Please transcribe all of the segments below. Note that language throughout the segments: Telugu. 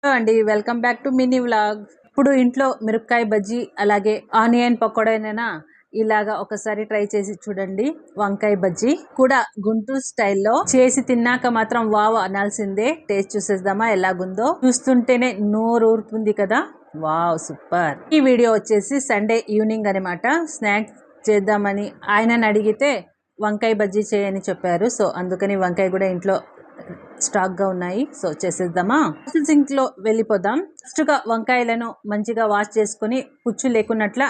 హలో అండి, welcome back to mini vlog. ఇప్పుడు ఇంట్లో మిరపకాయ బజ్జీ అలాగే ఆనియన్ పకోడైనా ఇలాగా ఒకసారి ట్రై చేసి చూడండి. వంకాయ బజ్జీ కూడా గుంటూరు స్టైల్లో చేసి తిన్నాక మాత్రం వావ్ అనాల్సిందే. టేస్ట్ చూసేద్దామా ఎలాగుందో. చూస్తుంటేనే నోరు ఊరుతుంది కదా. Wow super. ఈ వీడియో వచ్చేసి సండే ఈవినింగ్ అనమాట. స్నాక్స్ చేద్దామని ఆయనని అడిగితే వంకాయ బజ్జీ చేయని చెప్పారు. సో అందుకని వంకాయ కూడా ఇంట్లో స్టాక్ గా ఉన్నాయి. సో చేసేద్దామా. సింక్ లో వెళ్ళిపోదాం. ఫస్ట్ గా వంకాయలను మంచిగా వాష్ చేసుకుని పుచ్చు లేకున్నట్ల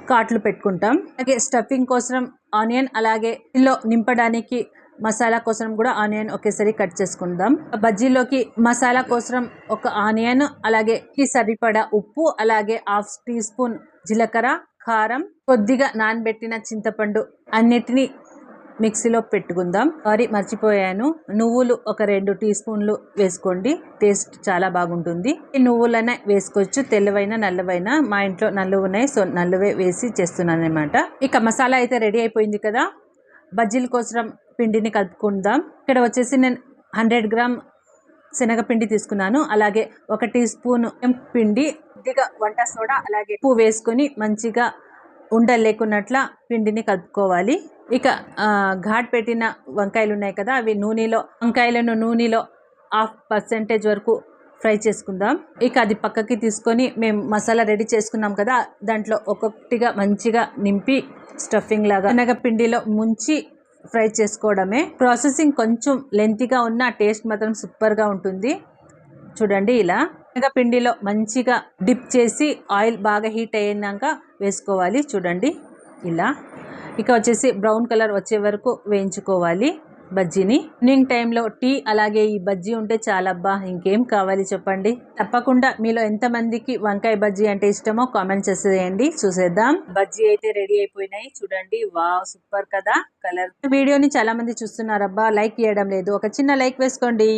కాట్లు పెట్టుకుంటాం. అలాగే స్టఫింగ్ కోసం ఆనియన్, అలాగే ఇందులో నింపడానికి మసాలా కోసం కూడా ఆనియన్ ఒకేసారి కట్ చేసుకుందాం. బజ్జీలోకి మసాలా కోసం ఒక ఆనియన్, అలాగే సరిపడా ఉప్పు, అలాగే హాఫ్ టీ స్పూన్ జీలకర్ర, కారం, కొద్దిగా నానబెట్టిన చింతపండు అన్నిటినీ మిక్సీలో పెట్టుకుందాం. సారీ మర్చిపోయాను, నువ్వులు ఒక 2 టీ స్పూన్లు వేసుకోండి. టేస్ట్ చాలా బాగుంటుంది. ఈ నువ్వులనే వేసుకోవచ్చు, తెల్లవైన నల్లవైన. మా ఇంట్లో నల్లువి ఉన్నాయి, సో నల్లువే వేసి చేస్తున్నాను అనమాట. ఇక మసాలా అయితే రెడీ అయిపోయింది కదా. బజ్జీల కోసం పిండిని కలుపుకుందాం. ఇక్కడ వచ్చేసి నేను 100 గ్రామ్ శనగపిండి తీసుకున్నాను. అలాగే 1 టీ స్పూన్ పిండి, కొద్దిగా వంట సోడా, అలాగే ఉప్పు వేసుకొని మంచిగా ఉండలు లేకున్నట్ల పిండిని కలుపుకోవాలి. ఇక ఘాట్ పెట్టిన వంకాయలు ఉన్నాయి కదా, అవి వంకాయలను నూనెలో 1/2% వరకు ఫ్రై చేసుకుందాం. ఇక అది పక్కకి తీసుకొని మేము మసాలా రెడీ చేసుకున్నాం కదా, దాంట్లో ఒక్కొక్కటిగా మంచిగా నింపి స్టఫింగ్ లాగా శనగపిండిలో ముంచి ఫ్రై చేసుకోవడమే. ప్రాసెసింగ్ కొంచెం లెంతీగా ఉన్న టేస్ట్ మాత్రం సూపర్గా ఉంటుంది. చూడండి, ఇలా శనగపిండిలో మంచిగా డిప్ చేసి ఆయిల్ బాగా హీట్ అయ్యాక వేసుకోవాలి. చూడండి ఇలా. ఇక వచ్చేసి బ్రౌన్ కలర్ వచ్చే వరకు వేయించుకోవాలి బజ్జీని. ఈవినింగ్ టైంలో టీ అలాగే ఈ బజ్జీ ఉంటే చాలా అబ్బా, ఇంకేం కావాలి చెప్పండి. తప్పకుండా మీలో ఎంతమందికి వంకాయ బజ్జీ అంటే ఇష్టమో కామెంట్ చేసేయండి. చూసేద్దాం. బజ్జీ అయితే రెడీ అయిపోయినాయి. చూడండి, వావ్ సూపర్ కదా కలర్. వీడియోని చాలా మంది చూస్తున్నారు అబ్బా, లైక్ చేయడం లేదు. ఒక చిన్న లైక్ వేసుకోండి.